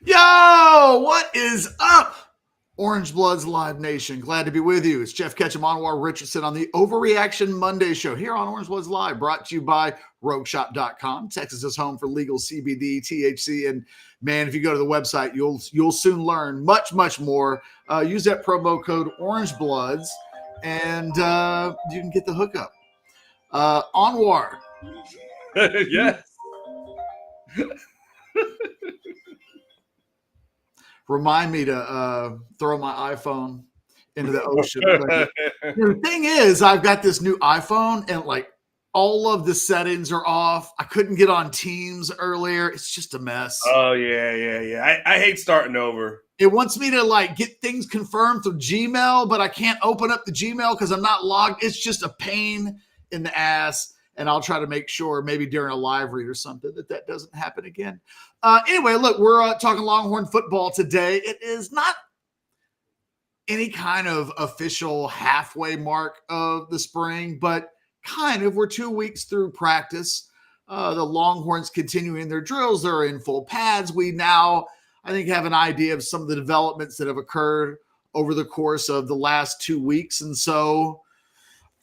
Yo, what is up? Orange Bloods Live Nation. Glad to be with you. It's Jeff Ketchum, Anwar Richardson on the Overreaction Monday show here on Orange Bloods Live, brought to you by RogueShop.com. Texas is home for legal CBD, THC, and man, if you go to the website, you'll soon learn much more. Use that promo code Orange Bloods, and you can get the hookup. Anwar. Yes. Remind me to throw my iPhone into the ocean. The thing is, I've got this new iPhone and like all of the settings are off. I couldn't get on Teams earlier. It's just a mess. Oh, yeah. I hate starting over. It wants me to like get things confirmed through Gmail, but I can't open up the Gmail because I'm not logged. It's just a pain in the ass. And I'll try to make sure maybe during a live read or something that doesn't happen again. Anyway, look, we're talking Longhorn football today. It is not any kind of official halfway mark of the spring, but kind of. We're 2 weeks through practice. The Longhorns continuing their drills. They're in full pads. We now, I think, have an idea of some of the developments that have occurred over the course of the last 2 weeks. And so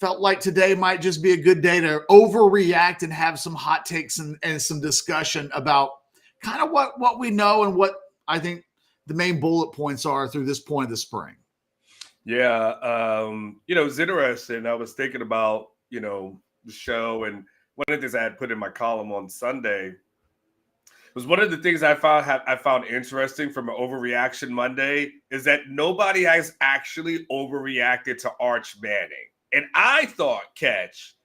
felt like today might just be a good day to overreact and have some hot takes and some discussion about kind of what we know and what I think the main bullet points are through this point of the spring. Yeah. It's interesting. I was thinking about, the show, and one of the things I had put in my column on Sunday was one of the things I found interesting from an Overreaction Monday is that nobody has actually overreacted to Arch Manning. And I thought, Catch,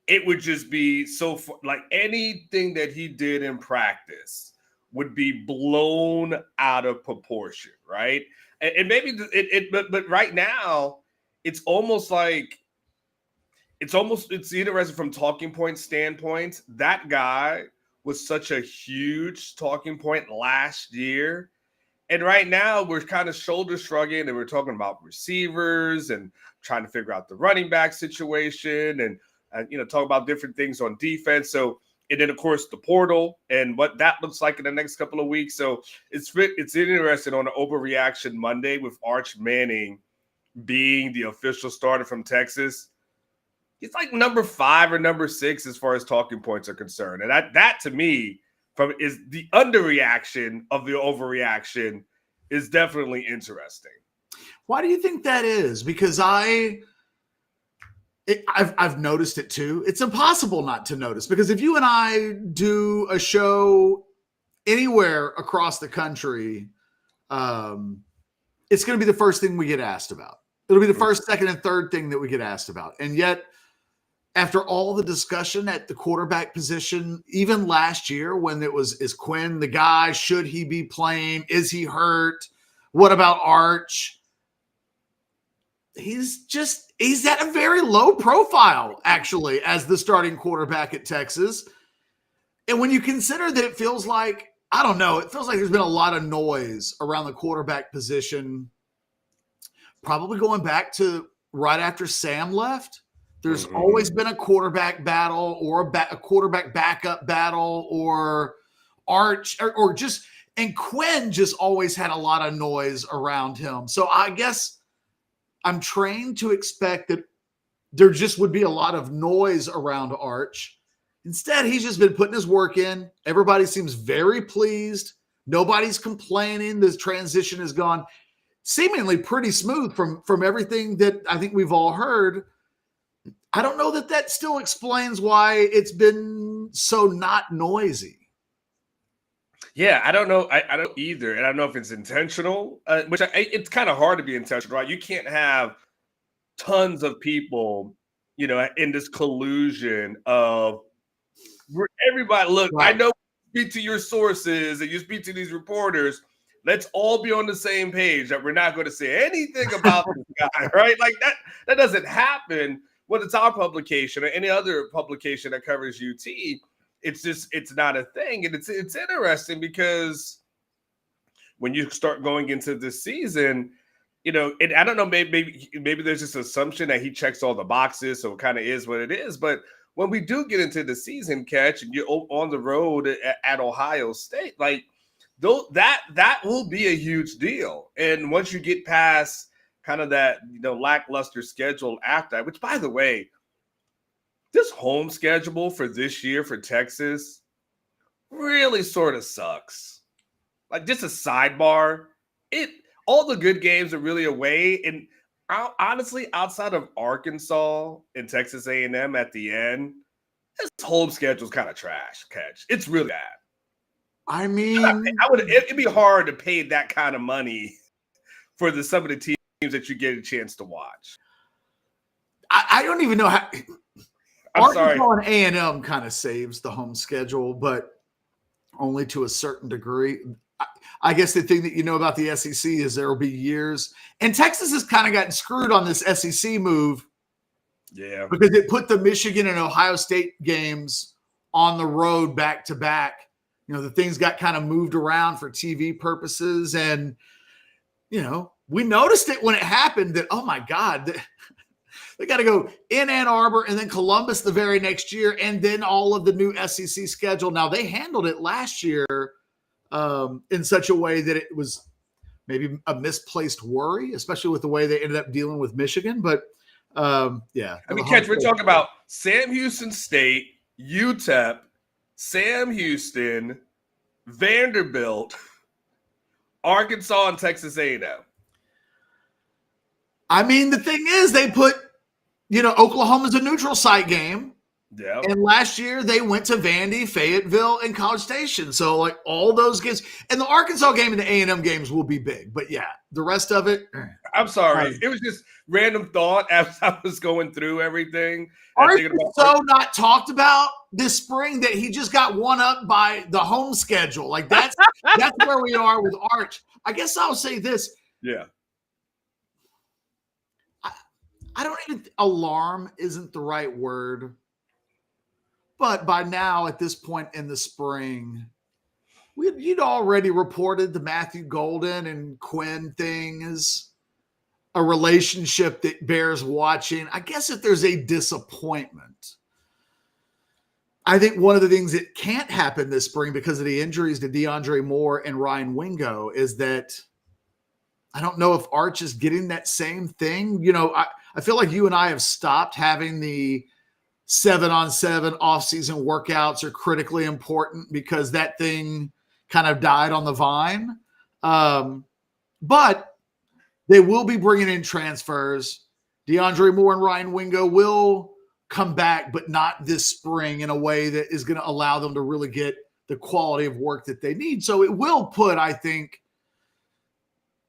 it would just be so like anything that he did in practice would be blown out of proportion, right? And maybe but right now it's almost like it's interesting from talking point standpoint. That guy was such a huge talking point last year. And right now we're kind of shoulder shrugging and we're talking about receivers and trying to figure out the running back situation and talk about different things on defense. So, and then of course the portal and what that looks like in the next couple of weeks. So it's interesting on an Overreaction Monday with Arch Manning being the official starter from Texas. He's like number 5 or number 6 as far as talking points are concerned. And that to me is the underreaction of the overreaction is definitely interesting. Why do you think that is? Because I've noticed it too. It's impossible not to notice because if you and I do a show anywhere across the country, it's going to be the first thing we get asked about. It'll be the first, second, and third thing that we get asked about. And yet, after all the discussion at the quarterback position, even last year when it was, is Quinn the guy? Should he be playing? Is he hurt? What about Arch? He's at a very low profile, actually, as the starting quarterback at Texas. And when you consider that it feels like, I don't know, it feels like there's been a lot of noise around the quarterback position, probably going back to right after Sam left. There's always been a quarterback battle or a quarterback backup battle or Arch or just, and Quinn just always had a lot of noise around him. So I guess I'm trained to expect that there just would be a lot of noise around Arch. Instead, he's just been putting his work in. Everybody seems very pleased. Nobody's complaining. This transition has gone seemingly pretty smooth from everything that I think we've all heard. I don't know that still explains why it's been so not noisy. Yeah, I don't know. I don't either. And I don't know if it's intentional, it's kind of hard to be intentional, right? You can't have tons of people, in this collusion of everybody. Look, right. I know you speak to your sources and you speak to these reporters. Let's all be on the same page that we're not going to say anything about this guy, right? Like that doesn't happen when it's our publication or any other publication that covers UT. It's not a thing. And it's interesting because when you start going into this season, and I don't know, maybe there's this assumption that he checks all the boxes, so it kind of is what it is. But when we do get into the season, Catch, and you're on the road at Ohio State, like though that will be a huge deal. And once you get past kind of that, lackluster schedule after that, which by the way, this home schedule for this year for Texas really sort of sucks. Like, just a sidebar, all the good games are really away, and honestly, outside of Arkansas and Texas A&M at the end, this home schedule is kind of trash. Catch, it's really bad. I mean, it'd be hard to pay that kind of money for some of the teams that you get a chance to watch. I don't even know how. I'm sorry. Arkansas and A&M kind of saves the home schedule, but only to a certain degree. I guess the thing that you know about the SEC is there will be years, and Texas has kind of gotten screwed on this SEC move. Yeah, because it put the Michigan and Ohio State games on the road back to back. The things got kind of moved around for TV purposes, and we noticed it when it happened that, oh my God, they got to go in Ann Arbor and then Columbus the very next year, and then all of the new SEC schedule. Now, they handled it last year in such a way that it was maybe a misplaced worry, especially with the way they ended up dealing with Michigan. But yeah. I mean, Catch, we're talking about Sam Houston State, UTEP, Sam Houston, Vanderbilt, Arkansas, and Texas A&M. I mean, the thing is, they put, Oklahoma's a neutral site game. Yeah. And last year they went to Vandy, Fayetteville, and College Station. So like all those games, and the Arkansas game and the A&M games will be big. But yeah, the rest of it. I'm sorry. It was just random thought as I was going through everything. Arch is so not talked about this spring that he just got one up by the home schedule. Like that's where we are with Arch. I guess I'll say this. Yeah. I don't even alarm isn't the right word. But by now, at this point in the spring, you'd already reported the Matthew Golden and Quinn thing as a relationship that bears watching. I guess if there's a disappointment, I think one of the things that can't happen this spring because of the injuries to DeAndre Moore and Ryan Wingo is that I don't know if Arch is getting that same thing. I feel like you and I have stopped having the 7-on-7 off-season workouts are critically important because that thing kind of died on the vine. But they will be bringing in transfers. DeAndre Moore and Ryan Wingo will come back, but not this spring in a way that is going to allow them to really get the quality of work that they need. So it will put, I think,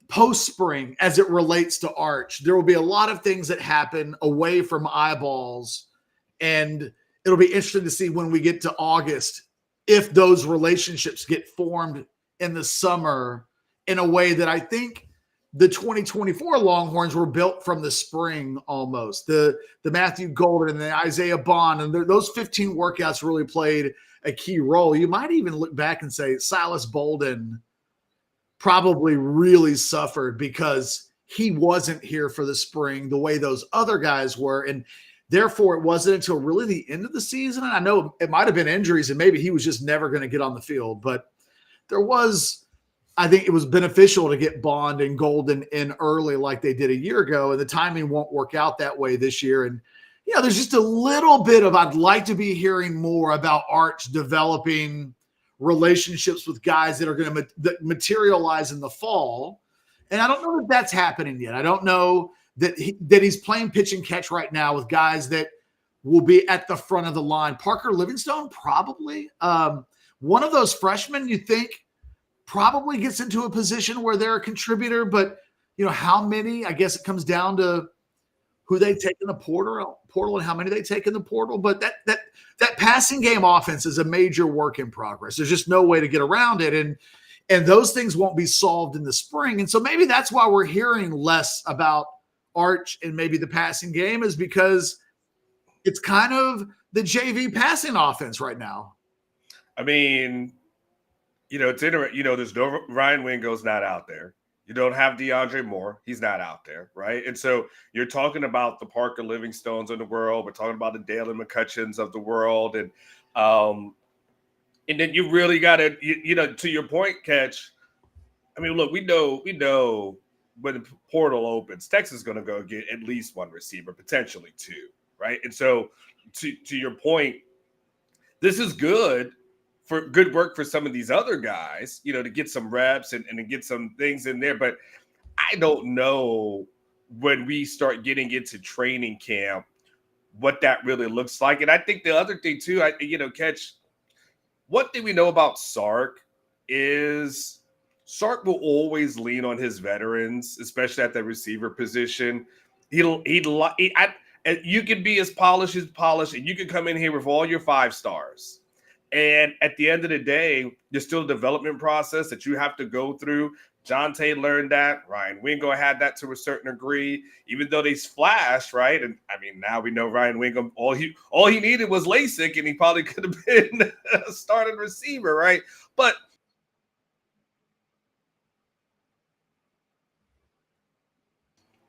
post-spring as it relates to Arch, there will be a lot of things that happen away from eyeballs. And it'll be interesting to see when we get to August if those relationships get formed in the summer in a way that I think the 2024 Longhorns were built from the spring almost. The Matthew Golden and the Isaiah Bond and those 15 workouts really played a key role. You might even look back and say Silas Bolden probably really suffered because he wasn't here for the spring the way those other guys were. And therefore, it wasn't until really the end of the season. And I know it might have been injuries and maybe he was just never going to get on the field. But I think it was beneficial to get Bond and Golden in early like they did a year ago. And the timing won't work out that way this year. And, there's just a little bit of I'd like to be hearing more about Arch developing relationships with guys that are going to materialize in the fall. And I don't know if that's happening yet. I don't know that he's playing pitch and catch right now with guys that will be at the front of the line. Parker Livingstone, probably. One of those freshmen you think probably gets into a position where they're a contributor, but how many? I guess it comes down to who they take in the portal and how many they take in the portal. But that passing game offense is a major work in progress. There's just no way to get around it. And those things won't be solved in the spring. And so maybe that's why we're hearing less about Arch and maybe the passing game is because it's kind of the JV passing offense right now. I mean, it's interesting. There's no Ryan Wingo's not out there. You don't have DeAndre Moore. He's not out there, right? And so you're talking about the Parker Livingstones of the world. We're talking about the Dalen McCutcheons of the world. And And then you really got to, to your point, Catch. I mean, look, we know when the portal opens, Texas is going to go get at least one receiver, potentially two, right? And so, to your point, this is good work for some of these other guys, to get some reps and to get some things in there. But I don't know when we start getting into training camp what that really looks like. And I think the other thing too, Catch, one thing we know about Sark is Sark will always lean on his veterans, especially at the receiver position. And you can be as polished, and you can come in here with all your 5 stars. And at the end of the day, there's still a development process that you have to go through. Jonte learned that. Ryan Wingo had that to a certain degree, even though they flashed, right? And I mean, now we know Ryan Wingo, all he needed was LASIK, and he probably could have been a starting receiver, right? But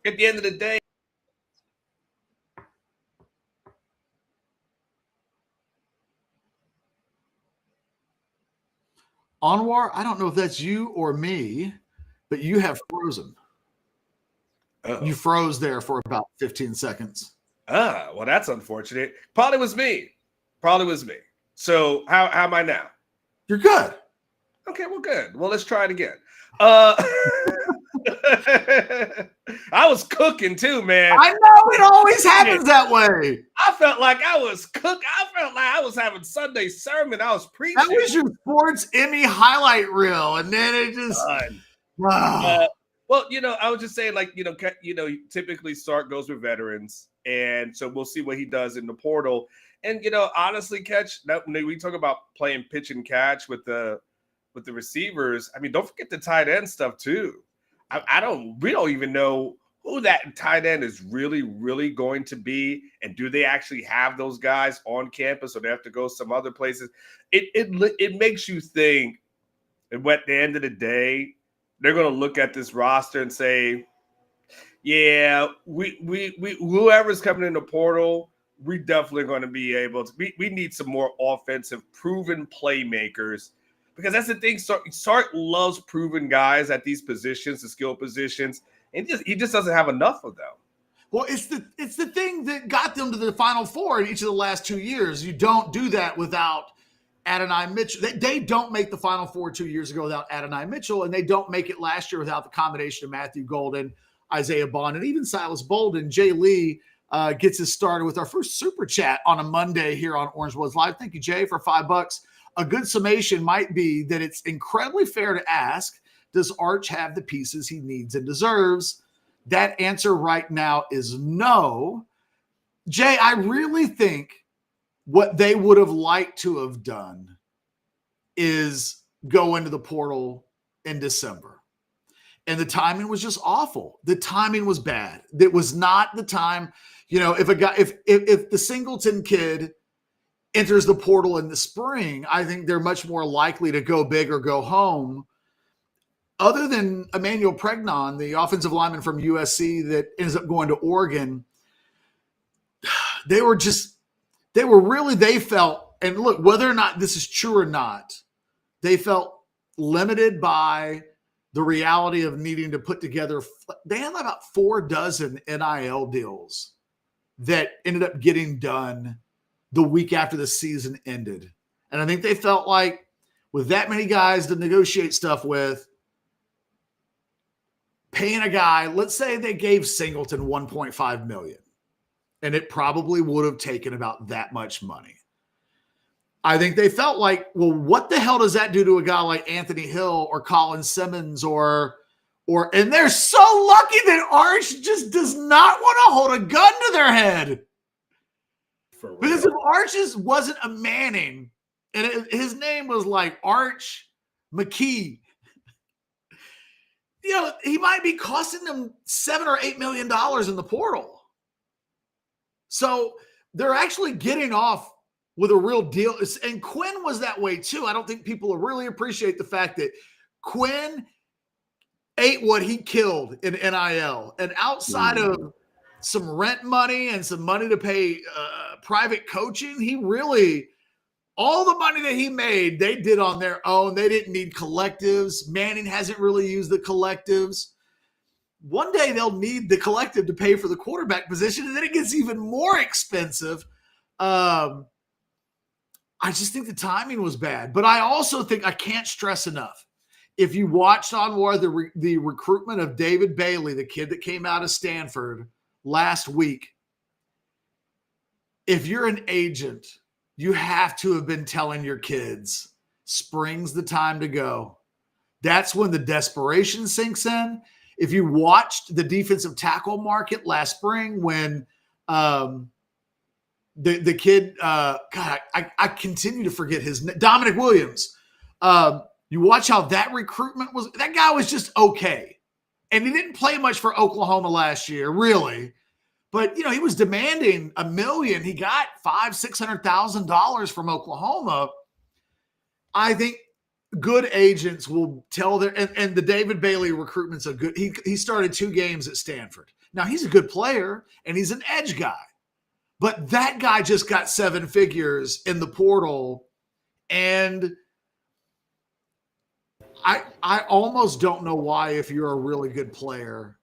at the end of the day, Anwar, I don't know if that's you or me, but you have frozen. You froze there for about 15 seconds. Well, that's unfortunate. Probably was me. So how am I now? You're good. Okay, well, good. Well, let's try it again. I was cooking too, man. I know it always happens that way. I felt like I was cooking. I felt like I was having Sunday sermon. I was preaching. That was your sports Emmy highlight reel, and then it just. Wow. Well, I was just saying, like, typically Sark goes with veterans, and so we'll see what he does in the portal. And honestly, Catch, we talk about playing pitch and catch with the receivers. I mean, don't forget the tight end stuff too. We don't even know who that tight end is really, really going to be, and do they actually have those guys on campus, or they have to go some other places? It makes you think. And at the end of the day, they're going to look at this roster and say, yeah, we whoever's coming in the portal, we definitely going to be able to. We need some more offensive, proven playmakers, because that's the thing. Sark loves proven guys at these positions, the skill positions, and he just doesn't have enough of them. Well, it's the thing that got them to the Final Four in each of the last 2 years. You don't do that without Adonai Mitchell. They don't make the Final Four 2 years ago without Adonai Mitchell, and they don't make it last year without the combination of Matthew Golden, Isaiah Bond, and even Silas Bolden. Jay Lee gets us started with our first super chat on a Monday here on Orange Woods Live. Thank you, Jay, for $5. A good summation might be that it's incredibly fair to ask, does Arch have the pieces he needs and deserves? That answer right now is no. Jay, I really think what they would have liked to have done is go into the portal in December. And the timing was just awful. The timing was bad. It was not the time, if the Singleton kid enters the portal in the spring, I think they're much more likely to go big or go home. Other than Emmanuel Pregnon, the offensive lineman from USC that ends up going to Oregon, they felt, and look, whether or not this is true or not, they felt limited by the reality of needing to put together. They had about 4 dozen NIL deals that ended up getting done the week after the season ended. And I think they felt like with that many guys to negotiate stuff with, paying a guy, let's say they gave Singleton $1.5 million, and it probably would have taken about that much money. I think they felt like, well, what the hell does that do to a guy like Anthony Hill or Colin Simmons and they're so lucky that Arch just does not want to hold a gun to their head. Because if Arch wasn't a Manning and his name was like Arch McKee, he might be costing them $7 or $8 million in the portal. So they're actually getting off with a real deal. And Quinn was that way too. I don't think people really appreciate the fact that Quinn ate what he killed in NIL. And outside of some rent money and some money to pay private coaching, he really All the money that he made, they did on their own. They didn't need collectives. Manning hasn't really used the collectives. One day they'll need the collective to pay for the quarterback position, and then it gets even more expensive. I just think the timing was bad. But I also think I can't stress enough. If you watched on War the recruitment of David Bailey, the kid that came out of Stanford last week, if you're an agent, you have to have been telling your kids, spring's the time to go. That's when the desperation sinks in. If you watched the defensive tackle market last spring when the kid, God, I continue to forget his name, Dominic Williams. You watch how that recruitment was. That guy was just okay. And he didn't play much for Oklahoma last year, really. But, he was demanding $1 million. He got $500,000-$600,000 from Oklahoma. I think good agents will tell their and the David Bailey recruitment's a good. He started 2 games at Stanford. Now he's a good player and he's an edge guy, but that guy just got 7 figures in the portal, and I almost don't know why, if you're a really good player,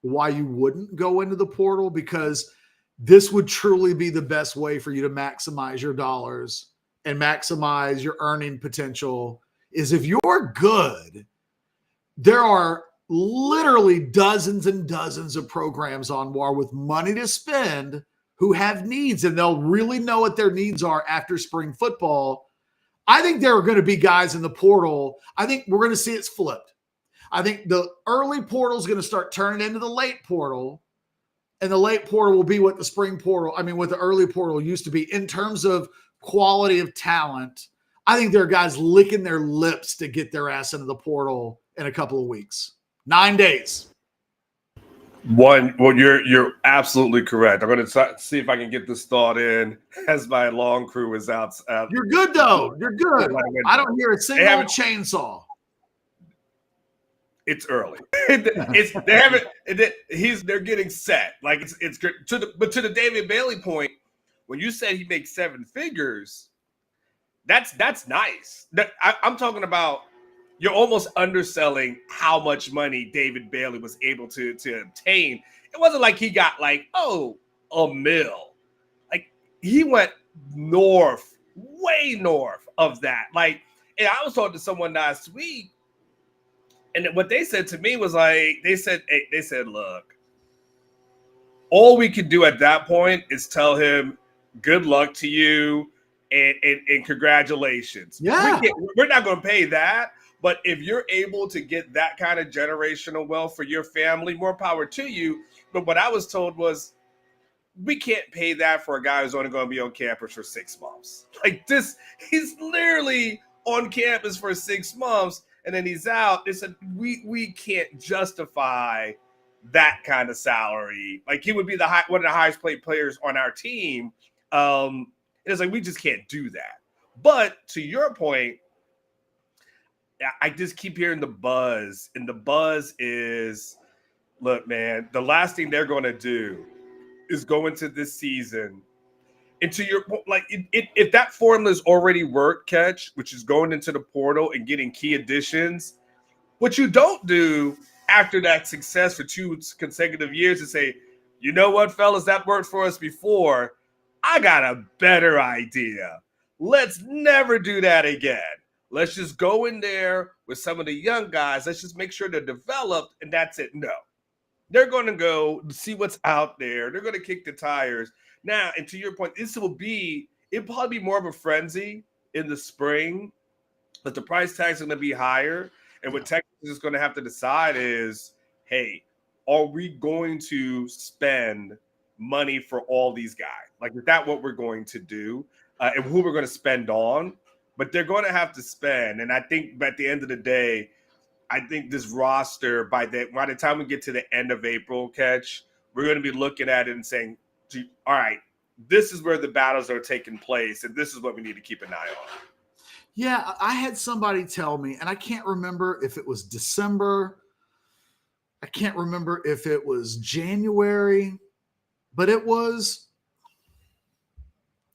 why you wouldn't go into the portal, because this would truly be the best way for you to maximize your dollars and maximize your earning potential. Is if you're good, there are literally dozens and dozens of programs on WAR with money to spend who have needs, and they'll really know what their needs are after spring football. I think there are going to be guys in the portal. I think we're going to see it's flipped. I think the early portal is going to start turning into the late portal, and the late portal will be what the spring portal, what the early portal used to be in terms of quality of talent. I think there are guys licking their lips to get their ass into the portal in a couple of weeks. 9 days. Well, you're absolutely correct. I'm going to see if I can get this thought in as my long crew is out. You're good, though. You're good. I don't hear a single chainsaw. It's early. They're getting set. Like it's good. But to the David Bailey point, when you said he makes 7 figures, that's nice. I'm talking about, you're almost underselling how much money David Bailey was able to obtain. It wasn't like he got $1 million. Like, he went north, way north of that. Like, and I was talking to someone last week, and what they said to me was they said, look, all we could do at that point is tell him, good luck to you and congratulations. Yeah. We're not going to pay that. But if you're able to get that kind of generational wealth for your family, more power to you. But what I was told was, we can't pay that for a guy who's only going to be on campus for 6 months. Like this, he's literally on campus for 6 months and then he's out. They said, we can't justify that kind of salary. Like, he would be one of the highest paid players on our team. It's like, we just can't do that. But to your point, I just keep hearing the buzz, and the buzz is, look, man, the last thing they're going to do is go into this season. And to your point, if that formula's already worked, Catch, which is going into the portal and getting key additions, what you don't do after that success for 2 consecutive years is say, you know what, fellas, that worked for us before. I got a better idea. Let's never do that again. Let's just go in there with some of the young guys. Let's just make sure they're developed, and that's it. No. They're going to go see what's out there. They're going to kick the tires. Now, and to your point, it'll probably be more of a frenzy in the spring, but the price tag's going to be higher. And what Texas is going to have to decide is, hey, are we going to spend money for all these guys? Like, is that what we're going to do? And who we're going to spend on? But they're going to have to spend. And I think at the end of the day, I think this roster, by the time we get to the end of April, Catch, we're going to be looking at it and saying, all right, this is where the battles are taking place, and this is what we need to keep an eye on. Yeah, I had somebody tell me, and I can't remember if it was December. I can't remember if it was January, but it was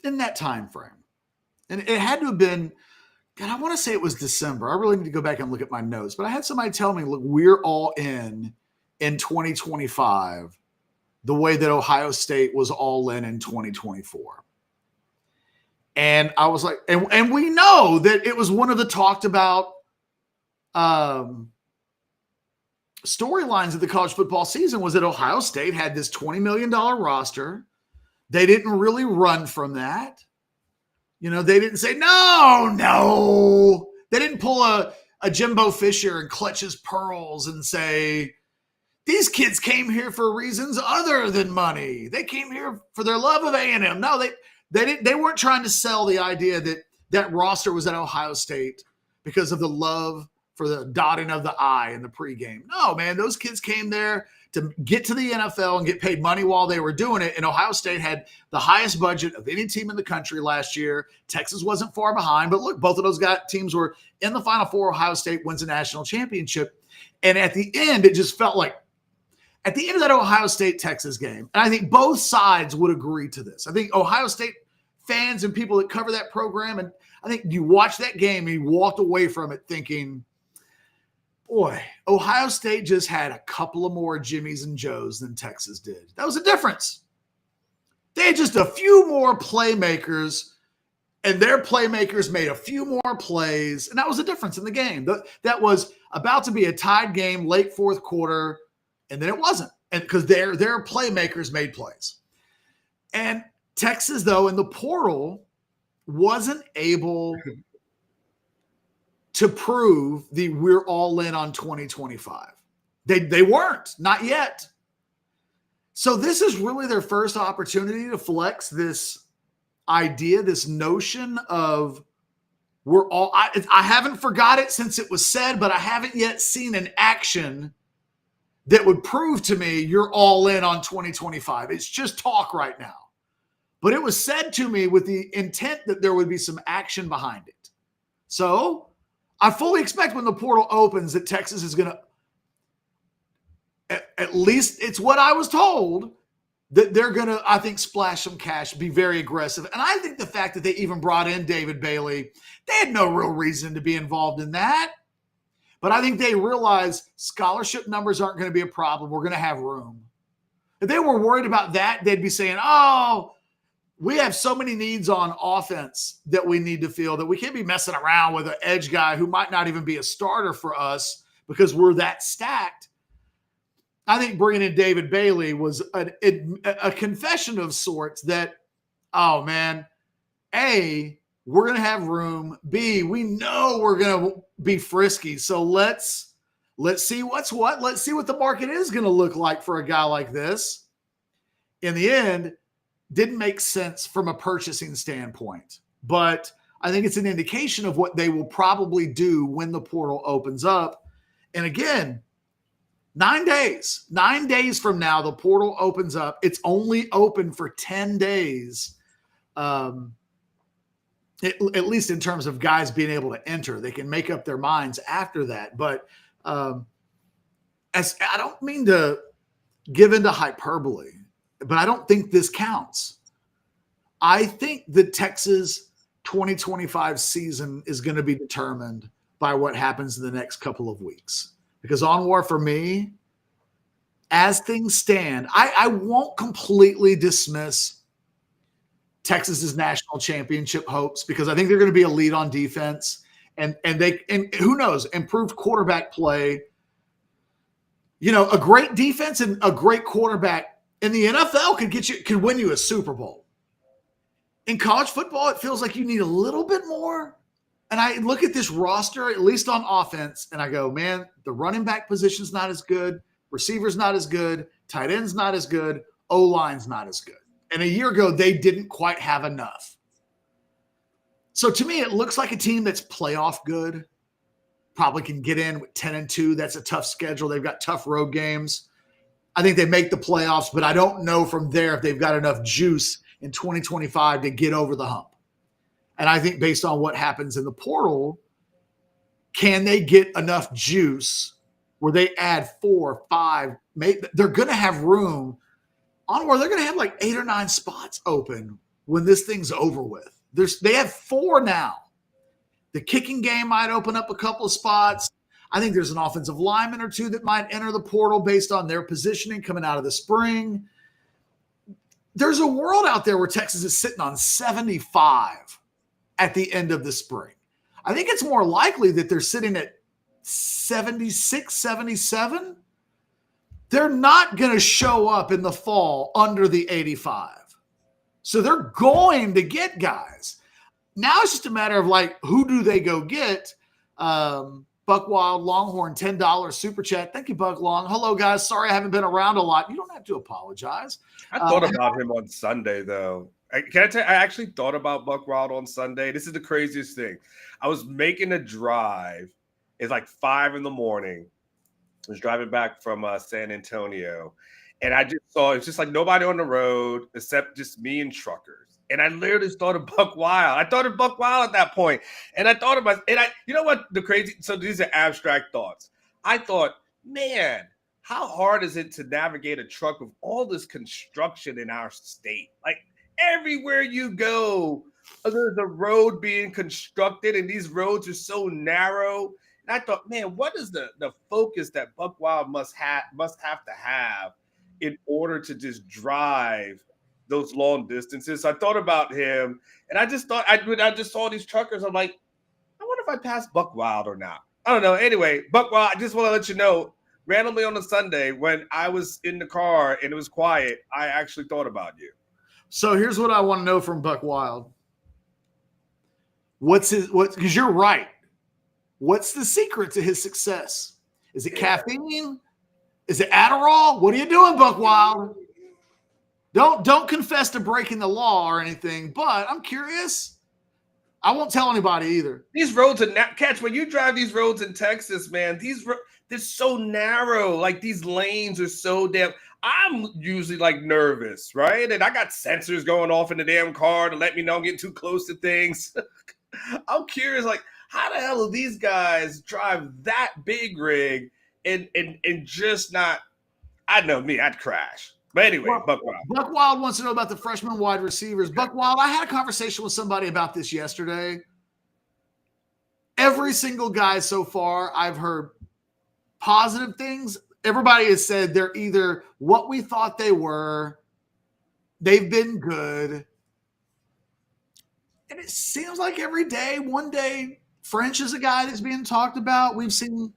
in that time frame. And it had to have been, God, I want to say it was December. I really need to go back and look at my notes. But I had somebody tell me, look, we're all in 2025 the way that Ohio State was all in 2024. And I was like, and we know that it was one of the talked about storylines of the college football season was that Ohio State had this $20 million roster. They didn't really run from that. You know, they didn't say, no. They didn't pull a Jimbo Fisher and clutch his pearls and say, these kids came here for reasons other than money. They came here for their love of A&M. No, they weren't trying to sell the idea that that roster was at Ohio State because of the love for the dotting of the I in the pregame. No, man, those kids came there to get to the NFL and get paid money while they were doing it. And Ohio State had the highest budget of any team in the country last year. Texas wasn't far behind. But look, both of those teams were in the Final Four. Ohio State wins a national championship. And at the end, it just felt like at the end of that Ohio State-Texas game, and I think both sides would agree to this. I think Ohio State fans and people that cover that program, and I think you watched that game and you walked away from it thinking, boy, Ohio State just had a couple of more Jimmies and Joes than Texas did. That was a difference. They had just a few more playmakers, and their playmakers made a few more plays, and that was a difference in the game. That was about to be a tied game, late fourth quarter, and then it wasn't, and because their playmakers made plays. And Texas, though, in the portal, wasn't able to prove the we're all in on 2025. They weren't, not yet. So this is really their first opportunity to flex this idea, this notion of we're all, I haven't forgot it since it was said, but I haven't yet seen an action that would prove to me you're all in on 2025. It's just talk right now. But it was said to me with the intent that there would be some action behind it. So I fully expect when the portal opens that Texas is going to, at least it's what I was told, that they're going to, I think, splash some cash, be very aggressive. And I think the fact that they even brought in David Bailey, they had no real reason to be involved in that. But I think they realize scholarship numbers aren't going to be a problem. We're going to have room. If they were worried about that, they'd be saying, oh, we have so many needs on offense that we need to fill that we can't be messing around with an edge guy who might not even be a starter for us because we're that stacked. I think bringing in David Bailey was a confession of sorts that, oh, man, A, we're going to have room. B, we know we're going to be frisky. So let's see what's what. Let's see what the market is going to look like for a guy like this. In the end, didn't make sense from a purchasing standpoint. But I think it's an indication of what they will probably do when the portal opens up. And again, 9 days. 9 days from now, the portal opens up. It's only open for 10 days. At least in terms of guys being able to enter. They can make up their minds after that. But as I don't mean to give into hyperbole, but I don't think this counts. I think the Texas 2025 season is going to be determined by what happens in the next couple of weeks. Because Anwar, for me, as things stand, I won't completely dismiss Texas's national championship hopes because I think they're going to be elite on defense and who knows, improved quarterback play. You know, a great defense and a great quarterback in the NFL can win you a Super Bowl. In college football, it feels like you need a little bit more. And I look at this roster, at least on offense, and I go, man, the running back position's not as good, receiver's not as good, tight end's not as good, O-line's not as good. And a year ago, they didn't quite have enough. So to me, it looks like a team that's playoff good. Probably can get in with 10-2. That's a tough schedule. They've got tough road games. I think they make the playoffs, but I don't know from there if they've got enough juice in 2025 to get over the hump. And I think based on what happens in the portal, can they get enough juice where they add 4, 5, they're going to have room on where they're going to have like 8 or 9 spots open when this thing's over with. They have 4 now. The kicking game might open up a couple of spots. I think there's an offensive lineman or 2 that might enter the portal based on their positioning coming out of the spring. There's a world out there where Texas is sitting on 75 at the end of the spring. I think it's more likely that they're sitting at 76, 77. They're not going to show up in the fall under the 85. So they're going to get guys. Now it's just a matter of like, who do they go get? Buck Wild Longhorn, $10 super chat. Thank you, Buck Long. Hello, guys. Sorry I haven't been around a lot. You don't have to apologize. I thought about him on Sunday, though. Can I tell you, I actually thought about Buck Wild on Sunday. This is the craziest thing. I was making a drive. It's like 5 in the morning. I was driving back from San Antonio. And I just saw, it's just like nobody on the road except just me and truckers. And I literally thought of Buck Wild. I thought of Buck Wild at that point. And I thought of myself, you know what the crazy, so these are abstract thoughts. I thought, man, how hard is it to navigate a truck with all this construction in our state? Like everywhere you go, there's a road being constructed and these roads are so narrow. And I thought, man, what is the focus that Buck Wild must have to have in order to just drive those long distances? So I thought about him, and I just thought I just saw these truckers. I'm like, I wonder if I passed Buck Wild or not. I don't know. Anyway, Buck Wild, I just want to let you know, randomly on a Sunday when I was in the car and it was quiet, I actually thought about you. So here's what I want to know from Buck Wild. Because you're right. What's the secret to his success? Is it caffeine? Is it Adderall? What are you doing, Buck Wild? Don't confess to breaking the law or anything, but I'm curious. I won't tell anybody either. These roads are catch when you drive these roads in Texas, man. They're so narrow. Like these lanes are so damn. I'm usually like nervous, right? And I got sensors going off in the damn car to let me know I'm getting too close to things. I'm curious, like how the hell do these guys drive that big rig and just not? I know me, I'd crash. But anyway, Buck Wild. Buck Wild wants to know about the freshman wide receivers. Buck Wild, I had a conversation with somebody about this yesterday. Every single guy so far, I've heard positive things. Everybody has said they're either what we thought they were, they've been good. And it seems like every day, one day, French is a guy that's being talked about. We've seen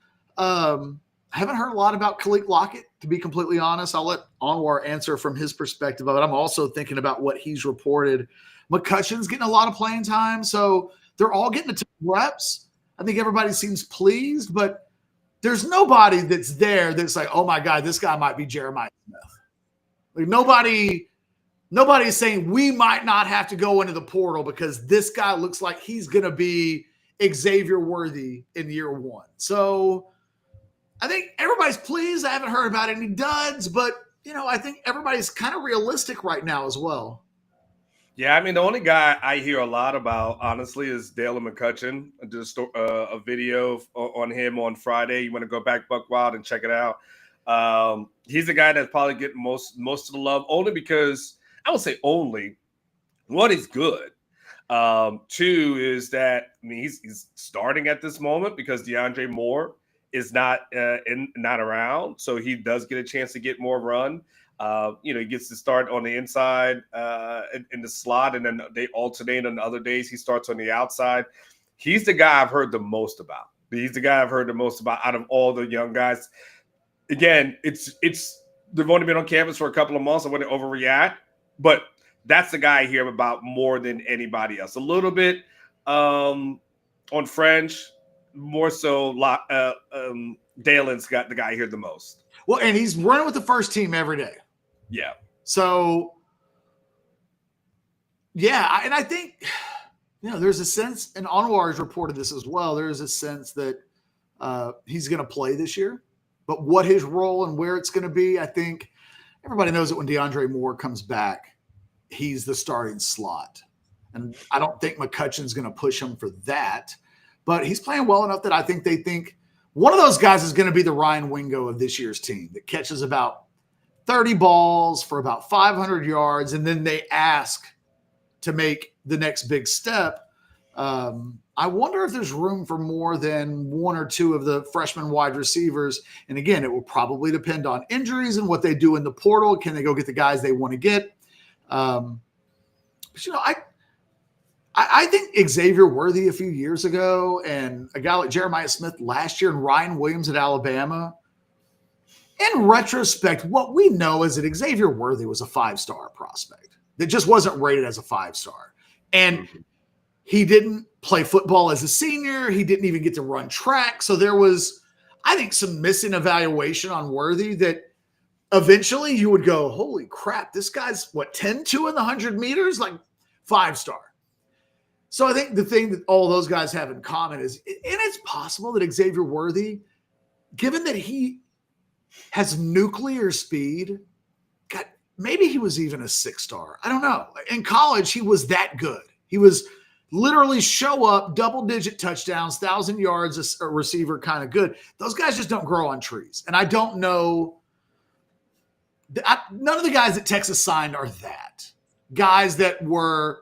I haven't heard a lot about Khalil Lockett, to be completely honest. I'll let Anwar answer from his perspective of it. I'm also thinking about what he's reported. McCutcheon's getting a lot of playing time, so they're all getting a ton of reps. I think everybody seems pleased, but there's nobody that's there that's like, oh my God, this guy might be Jeremiah Smith. Like nobody's saying we might not have to go into the portal because this guy looks like he's going to be Xavier Worthy in year 1. So I think everybody's pleased. I haven't heard about any duds, but, I think everybody's kind of realistic right now as well. Yeah, I mean, the only guy I hear a lot about, honestly, is Dalen McCutcheon. I did a video on him on Friday. You want to go back, Buck Wild, and check it out. He's the guy that's probably getting most of the love, only because, I won't say only, one, he's good. 2 is that, I mean, he's starting at this moment because DeAndre Moore is not around, so he does get a chance to get more run. He gets to start on the inside in the slot, and then they alternate on the other days. He starts on the outside. He's the guy I've heard the most about. He's the guy I've heard the most about out of all the young guys. Again, they've only been on campus for a couple of months. I wouldn't overreact, but that's the guy I hear about more than anybody else. A little bit on French. More so, Dalen's got the guy here the most. Well, and he's running with the first team every day. Yeah. So, yeah, and I think, there's a sense, and Anwar has reported this as well, there's a sense that he's going to play this year. But what his role and where it's going to be, I think everybody knows that when DeAndre Moore comes back, he's the starting slot. And I don't think McCutcheon's going to push him for that. But he's playing well enough that I think they think one of those guys is going to be the Ryan Wingo of this year's team that catches about 30 balls for about 500 yards. And then they ask to make the next big step. I wonder if there's room for more than one or two of the freshman wide receivers. And again, it will probably depend on injuries and what they do in the portal. Can they go get the guys they want to get? But I think Xavier Worthy a few years ago and a guy like Jeremiah Smith last year and Ryan Williams at Alabama. In retrospect, what we know is that Xavier Worthy was a 5-star prospect that just wasn't rated as a 5-star. And he didn't play football as a senior. He didn't even get to run track. So there was, I think, some missing evaluation on Worthy that eventually you would go, holy crap, this guy's 10-2 in the 100 meters? Like 5-star. So I think the thing that all those guys have in common is, and it's possible that Xavier Worthy, given that he has nuclear speed, maybe he was even a 6-star. I don't know. In college, he was that good. He was literally show up, double-digit touchdowns, 1,000 yards, a receiver kind of good. Those guys just don't grow on trees. And I don't know. None of the guys that Texas signed are that. Guys that we'll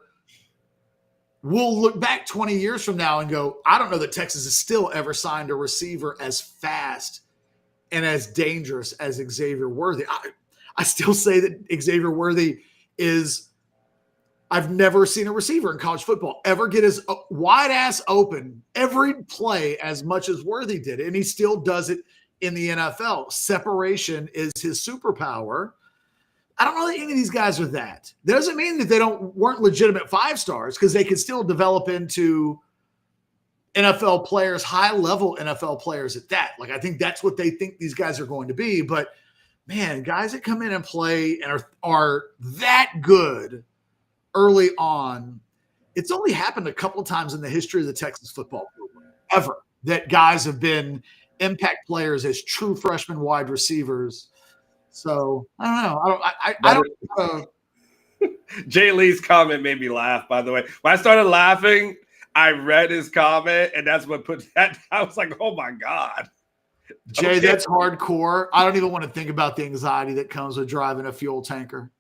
look back 20 years from now and go, I don't know that Texas has still ever signed a receiver as fast and as dangerous as Xavier Worthy. I still say that Xavier Worthy is, I've never seen a receiver in college football ever get as wide ass open every play as much as Worthy did. And he still does it in the NFL. Separation is his superpower. I don't know that any of these guys are that. That doesn't mean that they weren't legitimate 5-stars, because they could still develop into NFL players, high-level NFL players at that. Like, I think that's what they think these guys are going to be. But, man, guys that come in and play and are that good early on, it's only happened a couple of times in the history of the Texas football program, ever, that guys have been impact players as true freshman wide receivers. So I don't know. Jay Lee's comment made me laugh, by the way. When I started laughing, I read his comment, and that's what put that. I was like, oh my God. Jay, that's hardcore. I don't even want to think about the anxiety that comes with driving a fuel tanker.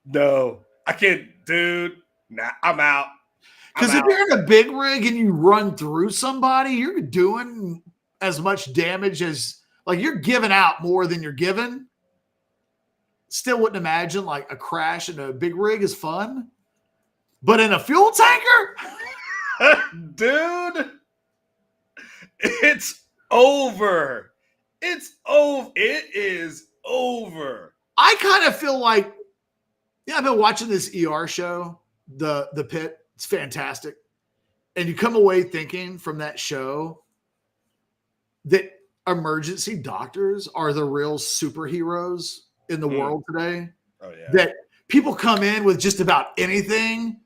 No, I can't, dude. Nah, I'm out. Because if you're in a big rig and you run through somebody, you're doing as much damage as, like, you're giving out more than you're giving. Still wouldn't imagine like a crash in a big rig is fun, but in a fuel tanker, dude, it's over. It's over. It is over. I kind of feel like, I've been watching this ER show, the Pit. It's fantastic. And you come away thinking from that show that emergency doctors are the real superheroes in the world today. Oh, yeah. That people come in with just about anything,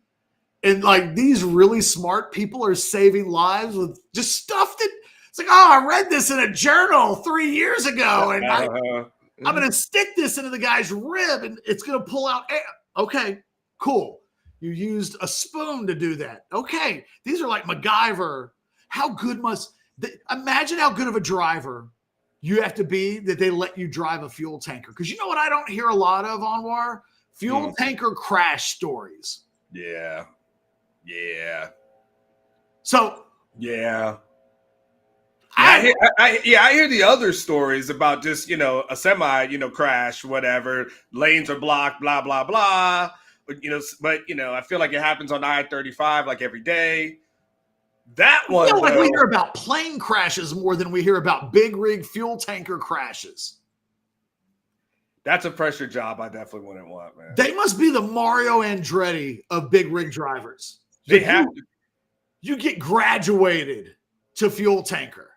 and like these really smart people are saving lives with just stuff that it's like, oh, I read this in a journal 3 years ago, and I'm going to stick this into the guy's rib and it's going to pull out air. Okay, cool. You used a spoon to do that. Okay, these are like MacGyver. How good imagine how good of a driver you have to be that they let you drive a fuel tanker. Because you know what I don't hear a lot of, Anwar? Fuel tanker crash stories. Yeah. Yeah. So. Yeah. I hear the other stories about just, a semi, crash, whatever. Lanes are blocked, blah, blah, blah. But, I feel like it happens on I-35 like every day. That one, we hear about plane crashes more than we hear about big rig fuel tanker crashes. That's a pressure job I definitely wouldn't want, man. They must be the Mario Andretti of big rig drivers. They have to. You get graduated to fuel tanker.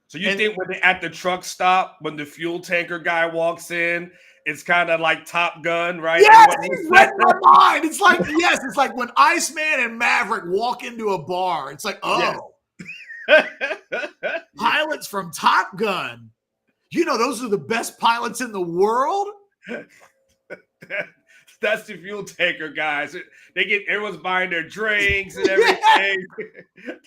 So you think when they're at the truck stop, when the fuel tanker guy walks in, it's kind of like Top Gun, right? Yes, you read my mind. It's like, it's like when Iceman and Maverick walk into a bar. It's like, oh, yes. Pilots from Top Gun. Those are the best pilots in the world. That's the fuel tanker guys. Everyone's buying their drinks and everything.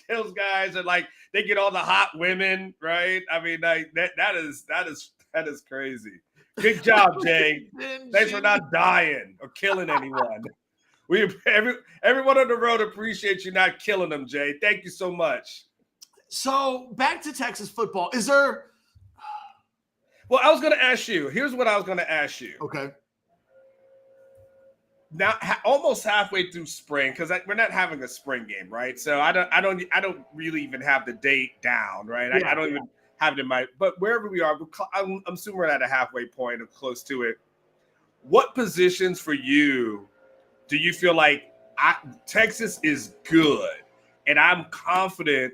Those guys are like, they get all the hot women, right? I mean, like that is crazy. Good job, Jay. Thanks for not dying or killing anyone. Everyone on the road appreciates you not killing them, Jay. Thank you so much. So back to Texas football. Is there? Well, I was going to ask you. Here's what I was going to ask you. Okay. Now, almost halfway through spring, because we're not having a spring game, right? So I don't really even have the date down, right? Yeah, I don't even have it in my. But wherever we are, I'm assuming we're at a halfway point or close to it. What positions for you do you feel like Texas is good, and I'm confident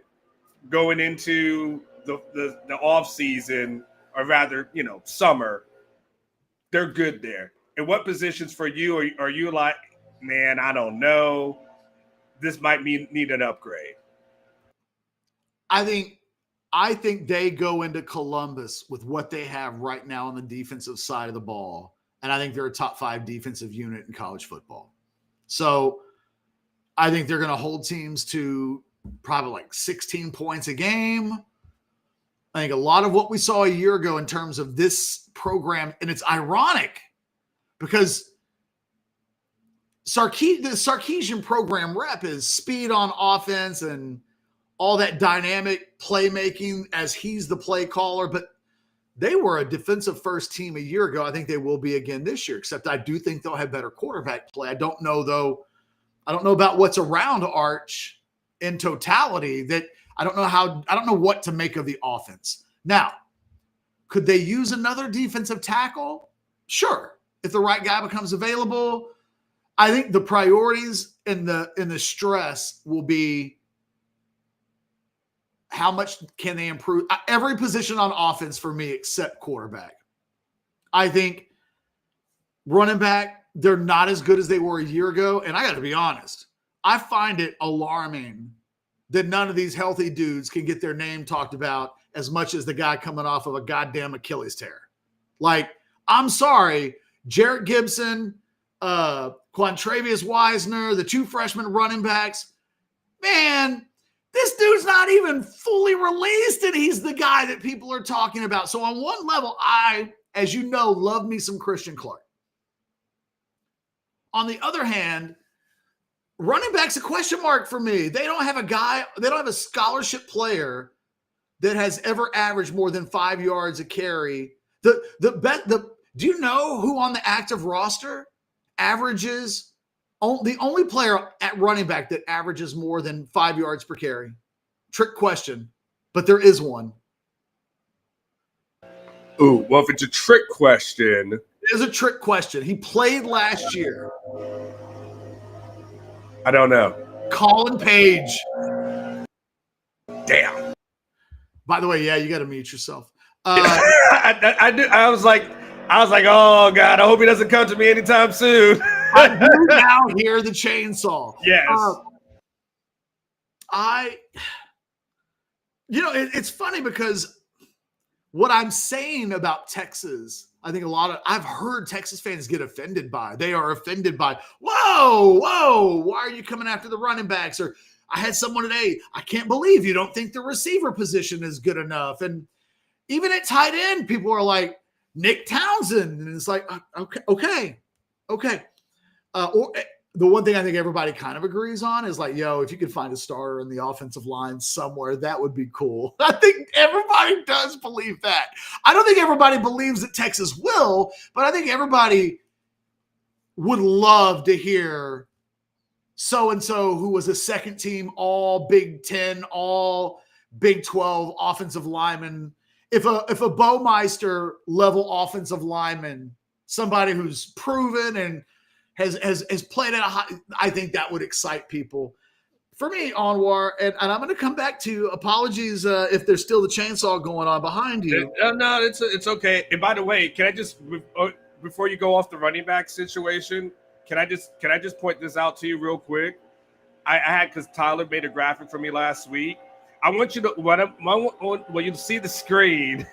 going into the off season, or rather, summer, they're good there. And what positions for you are you like, man, I don't know, this might need an upgrade? I think they go into Columbus with what they have right now on the defensive side of the ball. And I think they're a top 5 defensive unit in college football. So I think they're going to hold teams to probably like 16 points a game. I think a lot of what we saw a year ago in terms of this program, and it's ironic because the Sarkisian program rep is speed on offense and all that dynamic playmaking as he's the play caller, but they were a defensive first team a year ago. I think they will be again this year, except I do think they'll have better quarterback play. I don't know, though. I don't know about what's around Arch in totality. That I don't know what to make of the offense. Now, could they use another defensive tackle? Sure. If the right guy becomes available. I think the priorities in the stress will be how much can they improve? Every position on offense for me except quarterback. I think running back, they're not as good as they were a year ago. And I got to be honest, I find it alarming that none of these healthy dudes can get their name talked about as much as the guy coming off of a goddamn Achilles tear. Like, I'm sorry, Jarrett Gibson, Quantravius Wiesner, the 2 freshman running backs, man, this dude's not even fully released, and he's the guy that people are talking about. So on one level, I, as you know, love me some Christian Clark. On the other hand, running back's a question mark for me. They don't have a scholarship player that has ever averaged more than 5 yards a carry. Do you know who on the active roster averages? The only player at running back that averages more than 5 yards per carry. Trick question, but there is one. Ooh, well, if it's a trick question. It is a trick question. He played last year. I don't know. Colin Page. Damn. By the way, yeah, you got to mute yourself. I was like, oh God, I hope he doesn't come to me anytime soon. I do now hear the chainsaw. Yes. It's funny because what I'm saying about Texas, I think I've heard Texas fans get offended by. They are offended by, whoa, why are you coming after the running backs? Or I had someone today, I can't believe you don't think the receiver position is good enough. And even at tight end, people are like, Nick Townsend. And it's like, okay. Or the one thing I think everybody kind of agrees on is like, if you could find a starter in the offensive line somewhere, that would be cool. I think everybody does believe that. I don't think everybody believes that Texas will, but I think everybody would love to hear so-and-so who was a second team, all Big Ten, all Big 12 offensive lineman. If a Baumeister level offensive lineman, somebody who's proven and has played at a high, I think that would excite people. For me, Anwar, and I'm going to come back to apologies if there's still the chainsaw going on behind you. No, it's okay. And by the way, can I just before you go off the running back situation, can I just point this out to you real quick? I had, because Tyler made a graphic for me last week. I want you to when you see the screen,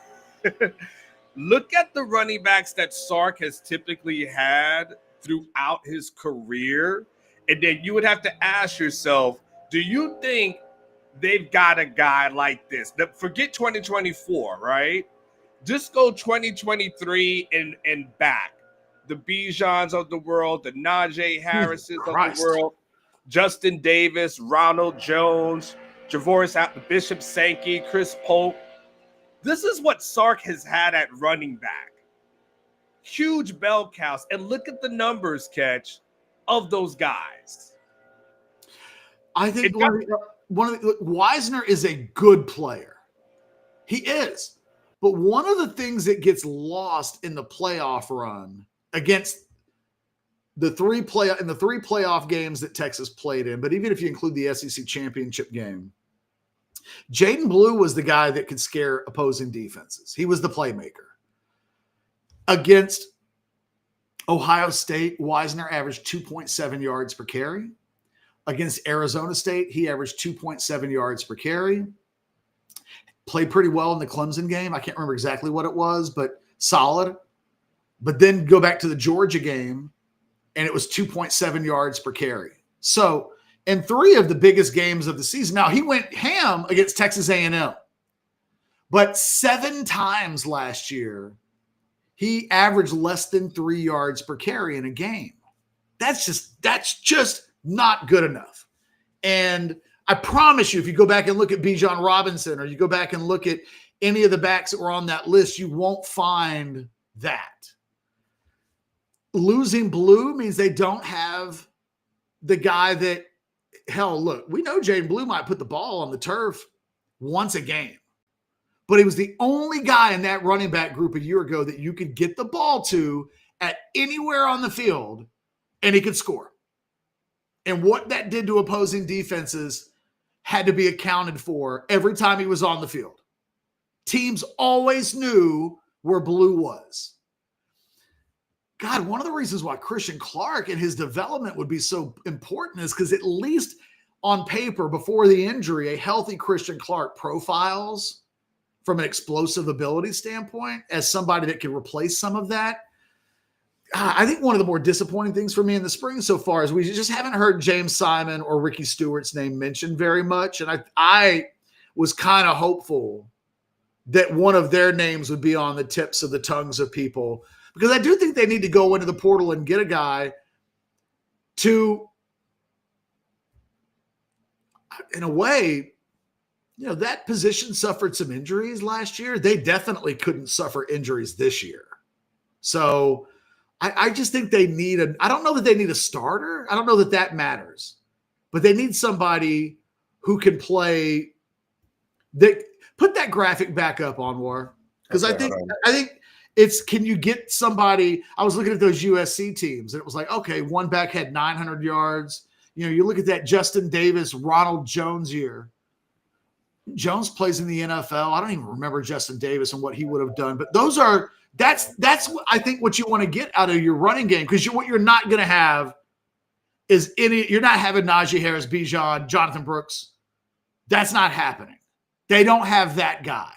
look at the running backs that Sark has typically had throughout his career, and then you would have to ask yourself, do you think they've got a guy like this? Forget 2024, right? Just go 2023 and back. the Bijans of the world, the Najee Harrises of the Christ. world, Justin Davis, Ronald Jones, Javoris Bishop Sankey, Chris Polk. This is what Sark has had at running back. Huge bell cows. And look at the numbers, Catch, of those guys. I think Wisner is a good player. He is. But one of the things that gets lost in the playoff run against the three playoff games that Texas played in, but even if you include the SEC championship game, Jaden Blue was the guy that could scare opposing defenses. He was the playmaker. Against Ohio State, Wisner averaged 2.7 yards per carry. Against Arizona State, he averaged 2.7 yards per carry. Played pretty well in the Clemson game. I can't remember exactly what it was, but solid. But then go back to the Georgia game, and it was 2.7 yards per carry. So in three of the biggest games of the season, now he went ham against Texas A&M. But 7 times last year, he averaged less than 3 yards per carry in a game. That's just not good enough. And I promise you, if you go back and look at Bijan Robinson or you go back and look at any of the backs that were on that list, you won't find that. Losing Blue means they don't have the guy that, hell, look, we know Jaden Blue might put the ball on the turf once a game. But he was the only guy in that running back group a year ago that you could get the ball to at anywhere on the field, and he could score. And what that did to opposing defenses had to be accounted for every time he was on the field. Teams always knew where Blue was. God, one of the reasons why Christian Clark and his development would be so important is because at least on paper, before the injury, a healthy Christian Clark profiles from an explosive ability standpoint as somebody that can replace some of that. I think one of the more disappointing things for me in the spring so far is we just haven't heard James Simon or Ricky Stewart's name mentioned very much. And I was kind of hopeful that one of their names would be on the tips of the tongues of people, because I do think they need to go into the portal and get a guy to, in a way, that position suffered some injuries last year. They definitely couldn't suffer injuries this year. So I just think they need I don't know that they need a starter. I don't know that matters, but they need somebody who can play. Put that graphic back up, Anwar, because I think it's, can you get somebody? I was looking at those USC teams and it was like, okay, one back had 900 yards. You look at that Justin Davis, Ronald Jones year. Jones plays in the NFL. I don't even remember Justin Davis and what he would have done, but that's I think what you want to get out of your running game, because what you're not going to have is you're not having Najee Harris, Bijan, Jonathan Brooks. That's not happening. They don't have that guy.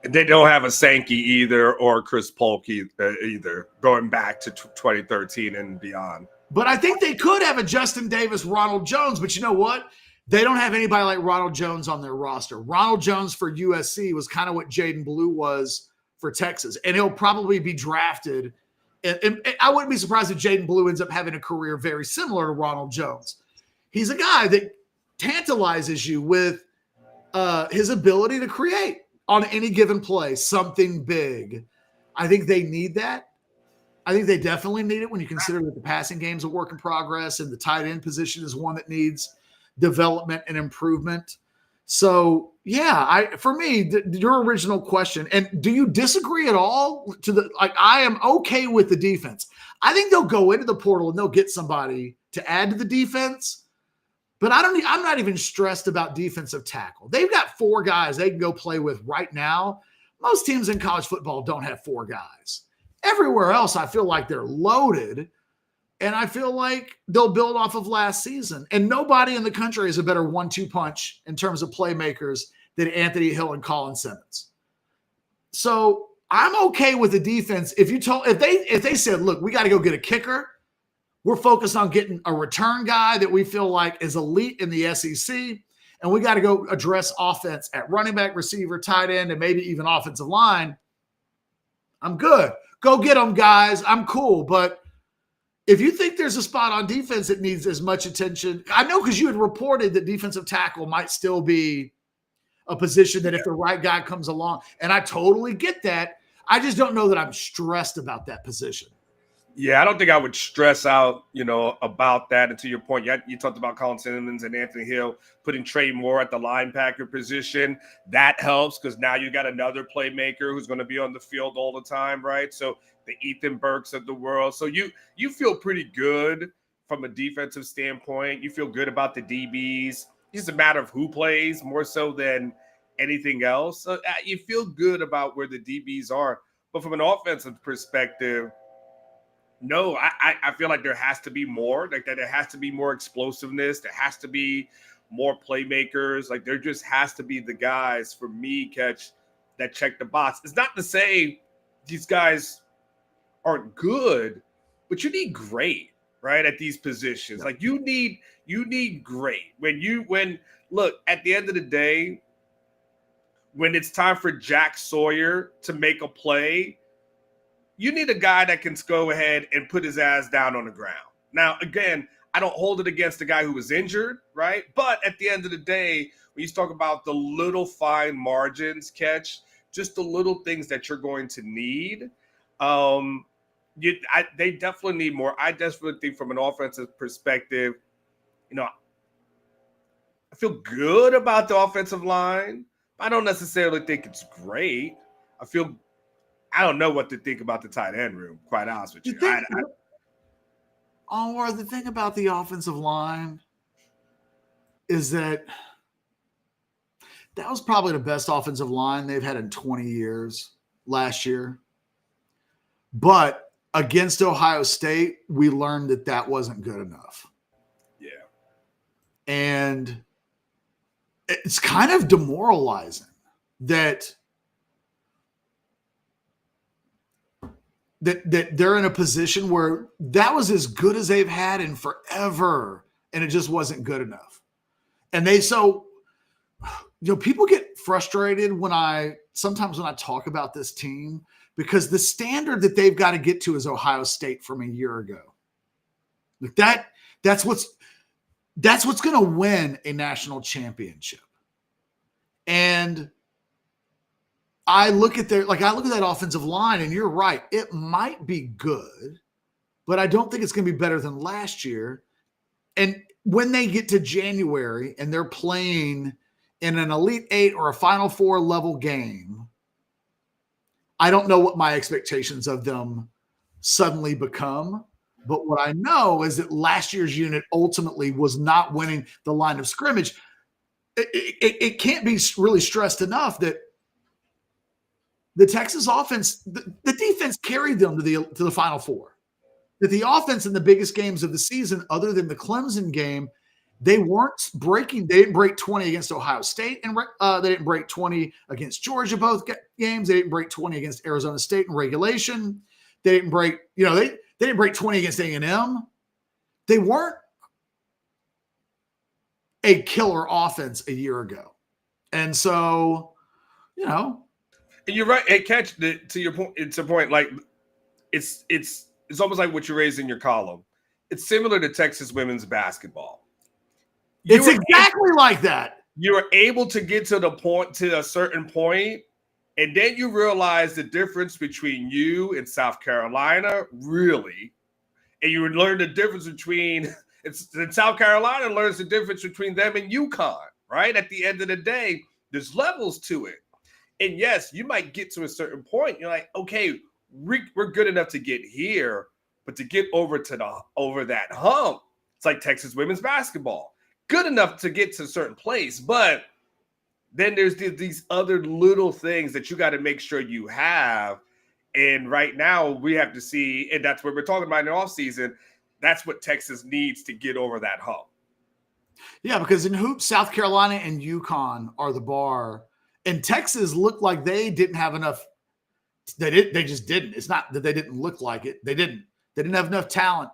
They don't have a Sankey either, or Chris Polk either, going back to 2013 and beyond. But I think they could have a Justin Davis, Ronald Jones, but you know what? They don't have anybody like Ronald Jones on their roster. Ronald Jones for USC was kind of what Jaden Blue was for Texas, and he'll probably be drafted. And I wouldn't be surprised if Jaden Blue ends up having a career very similar to Ronald Jones. He's a guy that tantalizes you with his ability to create on any given play something big. I think they need that. I think they definitely need it when you consider that the passing game's a work in progress and the tight end position is one that needs development and improvement. So, yeah, for me, your original question, and do you disagree at all I am okay with the defense. I think they'll go into the portal and they'll get somebody to add to the defense, but I'm not even stressed about defensive tackle. They've got 4 guys they can go play with right now. Most teams in college football don't have 4 guys. Everywhere else, I feel like they're loaded, and I feel like they'll build off of last season. And nobody in the country is a better 1-2 punch in terms of playmakers than Anthony Hill and Colin Simmons. So I'm okay with the defense. If they said, look, we got to go get a kicker, we're focused on getting a return guy that we feel like is elite in the SEC, and we got to go address offense at running back, receiver, tight end, and maybe even offensive line, I'm good. Go get them, guys. I'm cool. But if you think there's a spot on defense that needs as much attention, I know because you had reported that defensive tackle might still be a position that if the right guy comes along, and I totally get that. I just don't know that I'm stressed about that position. Yeah, I don't think I would stress out, about that. And to your point, you talked about Colin Simmons and Anthony Hill putting Trey Moore at the linebacker position. That helps because now you got another playmaker who's going to be on the field all the time, right? So the Ethan Burks of the world. So you feel pretty good from a defensive standpoint. You feel good about the DBs. It's just a matter of who plays more so than anything else. So you feel good about where the DBs are. But from an offensive perspective, no, I feel like there has to be more, like that there has to be more explosiveness. There has to be more playmakers. Like there just has to be the guys for me, Catch, that check the box. It's not to say these guys aren't good, but you need great, right? At these positions. Like you need great. When look, at the end of the day, when it's time for Jack Sawyer to make a play, you need a guy that can go ahead and put his ass down on the ground. Now, again, I don't hold it against the guy who was injured, right? But at the end of the day, when you talk about the little fine margins, Catch, just the little things that you're going to need, they definitely need more. I definitely think from an offensive perspective, I feel good about the offensive line. I don't necessarily think it's great. I don't know what to think about the tight end room, quite honest with you. The thing about the offensive line is that was probably the best offensive line they've had in 20 years last year. But against Ohio State, we learned that wasn't good enough. Yeah. And it's kind of demoralizing that they're in a position where that was as good as they've had in forever, and it just wasn't good enough. And people get frustrated sometimes when I talk about this team, because the standard that they've got to get to is Ohio State from a year ago. Like that's what's going to win a national championship. And I look at that offensive line, and you're right. It might be good, but I don't think it's going to be better than last year. And when they get to January and they're playing in an Elite Eight or a Final Four level game, I don't know what my expectations of them suddenly become. But what I know is that last year's unit ultimately was not winning the line of scrimmage. It can't be really stressed enough that the Texas offense, the defense carried them to the Final Four. That the offense in the biggest games of the season, other than the Clemson game, they weren't breaking. They didn't break 20 against Ohio State, and they didn't break 20 against Georgia both games. They didn't break 20 against Arizona State in regulation. They didn't break. They didn't break 20 against A&M. They weren't a killer offense a year ago, and so And you're right. It Catch to your point. It's a point like it's almost like what you raised in your column. It's similar to Texas women's basketball. It's exactly like that. You were able to get to a certain point, and then you realize the difference between you and South Carolina, really, and you would learn the difference between South Carolina learns the difference between them and UConn. Right at the end of the day, there's levels to it. And yes, you might get to a certain point. You're like, okay, we're good enough to get here, but to get over that hump, it's like Texas women's basketball. Good enough to get to a certain place, but then there's these other little things that you got to make sure you have. And right now we have to see, and that's what we're talking about in the offseason. That's what Texas needs to get over that hump. Yeah, because in hoops, South Carolina and UConn are the bar. And Texas looked like they didn't have enough. They just didn't. It's not that they didn't look like it. They didn't. They didn't have enough talent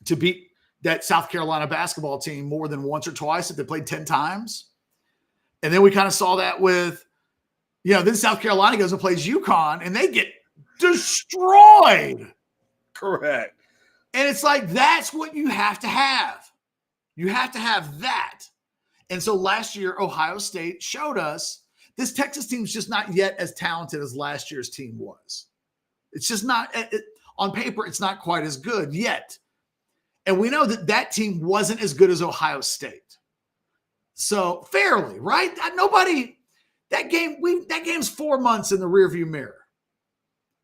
to beat that South Carolina basketball team more than once or twice if they played 10 times. And then we kind of saw that with, then South Carolina goes and plays UConn, and they get destroyed. Correct. And it's like, that's what you have to have. You have to have that. And so last year, Ohio State showed us this Texas team's just not yet as talented as last year's team was. It's just not, on paper, it's not quite as good yet. And we know that that team wasn't as good as Ohio State. So fairly, right? That game's 4 months in the rearview mirror.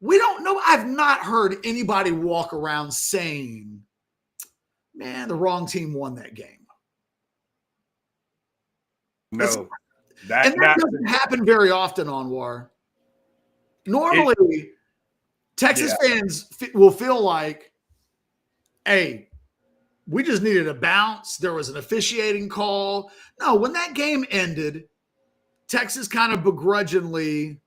We don't know. I've not heard anybody walk around saying, man, the wrong team won that game. No. That doesn't happen very often, Anwar. Normally, Texas fans will feel like, hey, we just needed a bounce. There was an officiating call. No, when that game ended, Texas kind of begrudgingly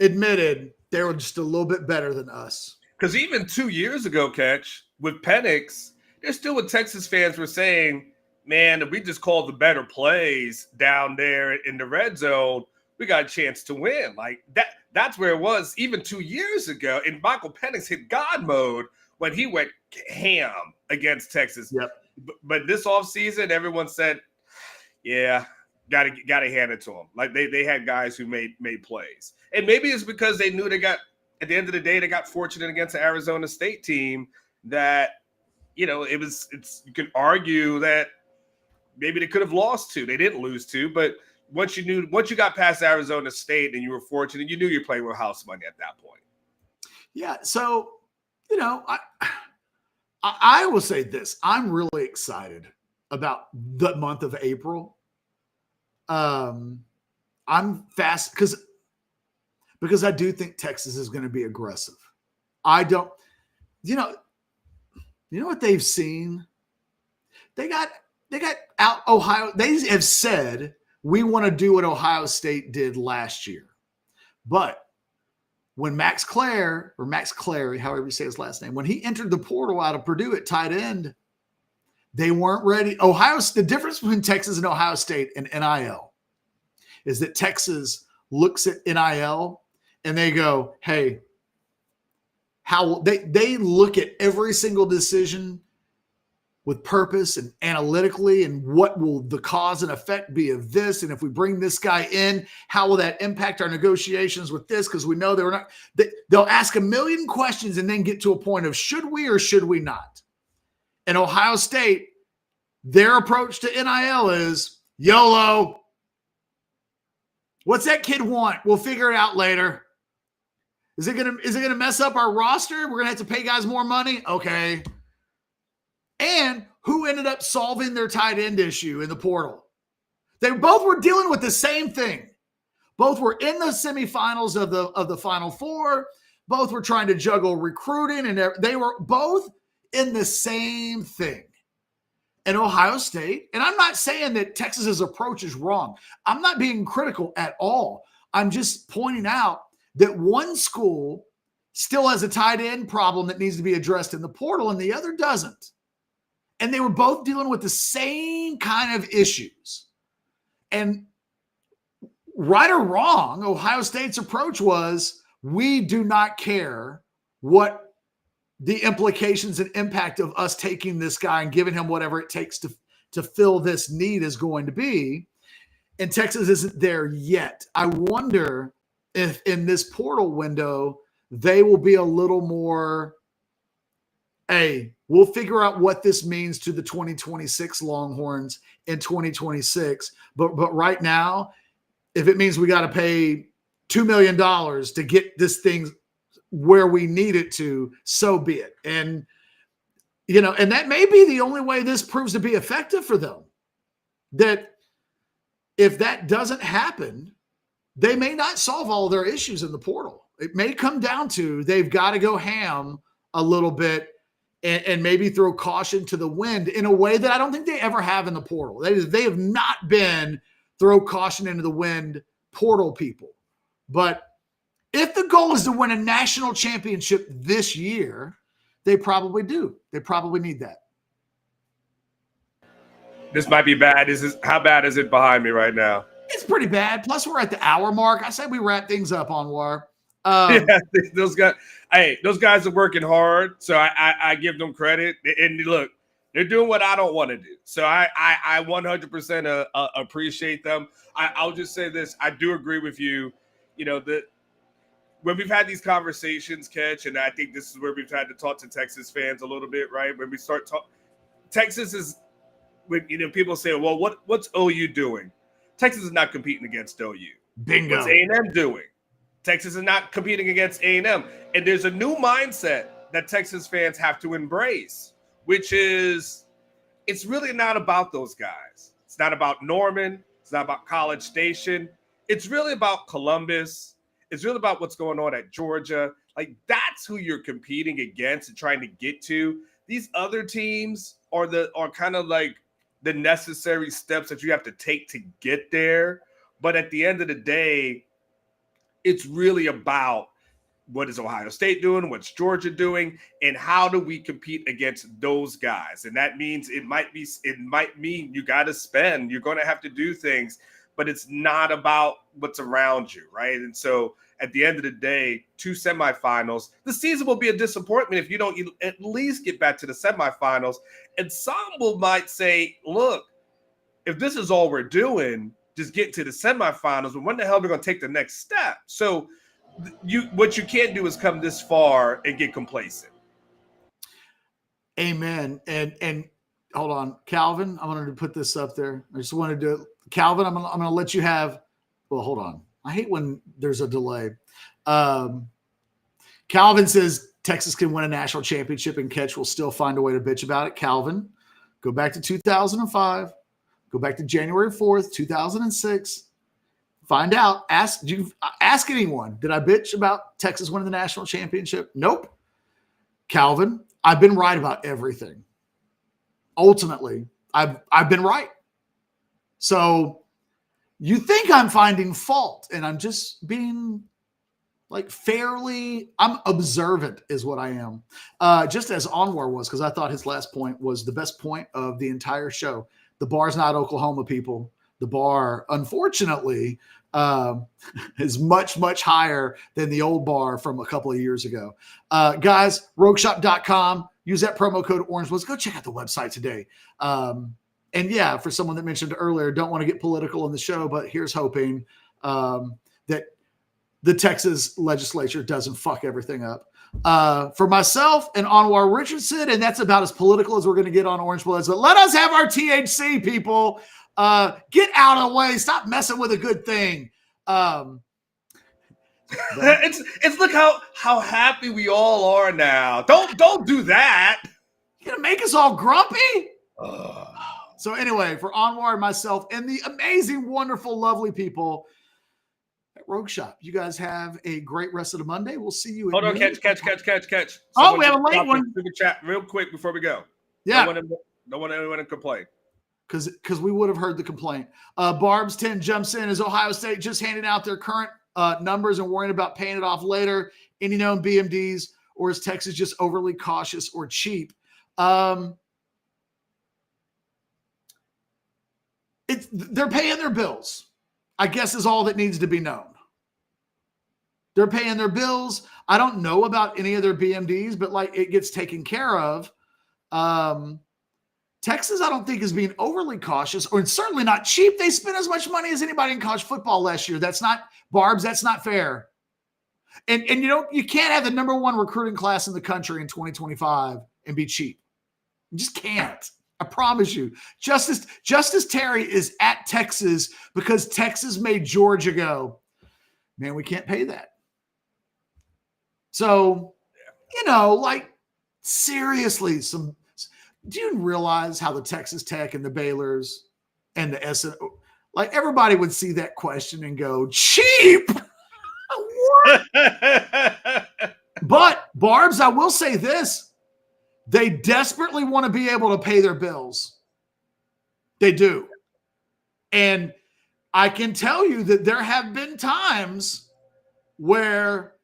admitted they were just a little bit better than us. Because even 2 years ago, Catch, with Penix, there's still what Texas fans were saying, man, if we just called the better plays down there in the red zone, we got a chance to win. Like that's where it was even 2 years ago. And Michael Penix hit God mode when he went ham against Texas. Yep. But this offseason, everyone said, yeah, gotta hand it to them. Like they had guys who made plays. And maybe it's because they knew at the end of the day, they got fortunate against the Arizona State team that, you can argue that maybe they could have lost to. They didn't lose to, but once you got past Arizona State and you were fortunate, you knew you're playing with house money at that point. Yeah. So, I will say this. I'm really excited about the month of April. I'm fast because I do think Texas is going to be aggressive. I don't, you know what they've seen? They got out Ohio. They have said, we want to do what Ohio State did last year. But when Max Clary, however you say his last name, when he entered the portal out of Purdue at tight end, they weren't ready. The difference between Texas and Ohio State and NIL is that Texas looks at NIL and they go, hey, they look at every single decision with purpose and analytically, and what will the cause and effect be of this? And if we bring this guy in, how will that impact our negotiations with this? Because we know they'll ask a million questions and then get to a point of should we or should we not? And Ohio State, their approach to NIL is YOLO. What's that kid want? We'll figure it out later. Is it gonna mess up our roster? We're gonna have to pay guys more money? Okay. And who ended up solving their tight end issue in the portal? They both were dealing with the same thing. Both were in the semifinals of the Final Four. Both were trying to juggle recruiting, and they were both in the same thing. And Ohio State, and I'm not saying that Texas's approach is wrong. I'm not being critical at all. I'm just pointing out that one school still has a tight end problem that needs to be addressed in the portal, and the other doesn't. And they were both dealing with the same kind of issues. And right or wrong, Ohio State's approach was, we do not care what the implications and impact of us taking this guy and giving him whatever it takes to fill this need is going to be. And Texas isn't there yet. I wonder if in this portal window, they will be a little more, hey, we'll figure out what this means to the 2026 Longhorns in 2026. But right now, if it means we got to pay $2 million to get this thing where we need it to, so be it. And, and that may be the only way this proves to be effective for them. That if that doesn't happen, they may not solve all their issues in the portal. It may come down to they've got to go ham a little bit and maybe throw caution to the wind in a way that I don't think they ever have in the portal. They have not been throw caution into the wind portal people. But if the goal is to win a national championship this year, they probably do. They probably need that. This might be bad. How bad is it behind me right now? It's pretty bad. Plus, we're at the hour mark. I said we wrap things up, Anwar. Yeah, those guys. Hey, those guys are working hard, so I give them credit. And look, they're doing what I don't want to do. So I 100% appreciate them. I'll just say this: I do agree with you. You know that when we've had these conversations, Catch, and I think this is where we've had to talk to Texas fans a little bit, right? When we start talking, Texas is when people say, "Well, what's OU doing?" Texas is not competing against OU. Bingo. What's A&M doing? Texas is not competing against A&M. And there's a new mindset that Texas fans have to embrace, which is it's really not about those guys. It's not about Norman. It's not about College Station. It's really about Columbus. It's really about what's going on at Georgia. Like, that's who you're competing against and trying to get to. These other teams are kind of like the necessary steps that you have to take to get there. But at the end of the day, it's really about what is Ohio State doing, what's Georgia doing, and how do we compete against those guys? And that means it might mean you got to spend, you're going to have to do things, but it's not about what's around you, right? And so at the end of the day, 2 semifinals, the season will be a disappointment if you don't at least get back to the semifinals. And some might say, look, if this is all we're doing, just get to the semifinals, but when the hell are we going to take the next step? So what you can't do is come this far and get complacent. Amen. And hold on, Calvin, I wanted to put this up there. I just wanted to, Calvin, I'm going to let you have, well, hold on. I hate when there's a delay. Calvin says Texas can win a national championship and Catch will still find a way to bitch about it. Calvin, go back to 2005. Go back to January 4th, 2006. Find out. Ask anyone. Did I bitch about Texas winning the national championship? Nope. Calvin, I've been right about everything. Ultimately, I've been right. So you think I'm finding fault, and I'm just being like I'm observant is what I am. Just as Anwar was, because I thought his last point was the best point of the entire show. The bar's not Oklahoma, people. The bar, unfortunately, is much, much higher than the old bar from a couple of years ago. Guys, rogueshop.com. Use that promo code OrangeBlitz. Go check out the website today. And yeah, for someone that mentioned earlier, don't want to get political in the show, but here's hoping that the Texas legislature doesn't fuck everything up. For myself and Anwar Richardson, and that's about as political as we're going to get on Orange Bloods. But let us have our THC, people. Get out of the way. Stop messing with a good thing. It's look how happy we all are now. Don't do that. You're gonna make us all grumpy. So anyway, for Anwar and myself and the amazing, wonderful, lovely people at Rogue Shop, you guys have a great rest of the Monday. We'll see you. Hold on, catch. Oh, we have a late one. Super chat real quick before we go. Yeah. Don't want anyone to complain. Because we would have heard the complaint. Barb's 10 jumps in. Is Ohio State just handing out their current numbers and worrying about paying it off later? Any known BMDs, or is Texas just overly cautious or cheap? They're paying their bills, I guess, is all that needs to be known. They're paying their bills. I don't know about any of their BMDs, but like it gets taken care of. Texas, I don't think, is being overly cautious, or it's certainly not cheap. They spent as much money as anybody in college football last year. That's not, Barbs, that's not fair. And you can't have the number one recruiting class in the country in 2025 and be cheap. You just can't. I promise you. Justice Terry is at Texas because Texas made Georgia go, man, we can't pay that. So, like seriously, do you realize how the Texas Tech and the Baylors and the SN, like everybody would see that question and go, cheap? What? But Barbs, I will say this. They desperately want to be able to pay their bills. They do. And I can tell you that there have been times where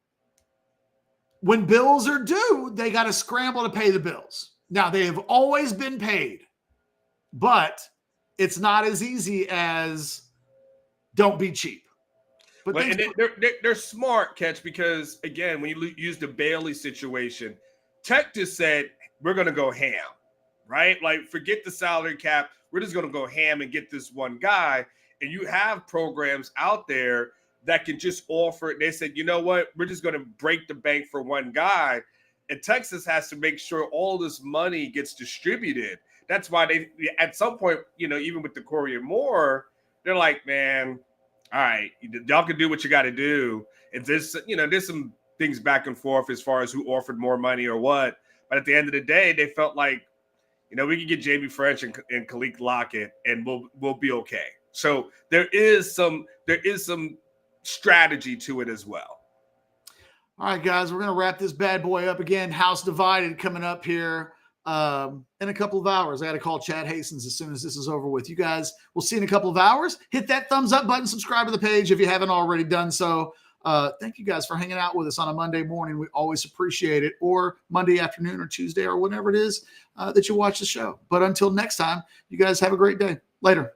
when bills are due, they got to scramble to pay the bills. Now, they have always been paid, but it's not as easy as don't be cheap. But Well, and they're smart, Catch, because again, when you use the Bailey situation, Tech just said we're going to go ham, right? Like, forget the salary cap. We're just going to go ham and get this one guy. And you have programs out there that can just offer it. They said, you know what? We're just going to break the bank for one guy. And Texas has to make sure all this money gets distributed. That's why they, at some point, even with the Corey Moore, they're like, man, all right, y'all can do what you got to do. And there's some things back and forth as far as who offered more money or what. But at the end of the day, they felt like, we can get Jamie French and Khalid Lockett, and we'll be okay. So there is some strategy to it as well. All right, guys, we're going to wrap this bad boy up again. House Divided coming up here in a couple of hours. I got to call Chad Hastings as soon as this is over with. You guys, we'll see you in a couple of hours. Hit that thumbs up button, subscribe to the page if you haven't already done so. Thank you guys for hanging out with us on a Monday morning. We always appreciate it, or Monday afternoon or Tuesday or whenever it is that you watch the show. But until next time, you guys have a great day. Later.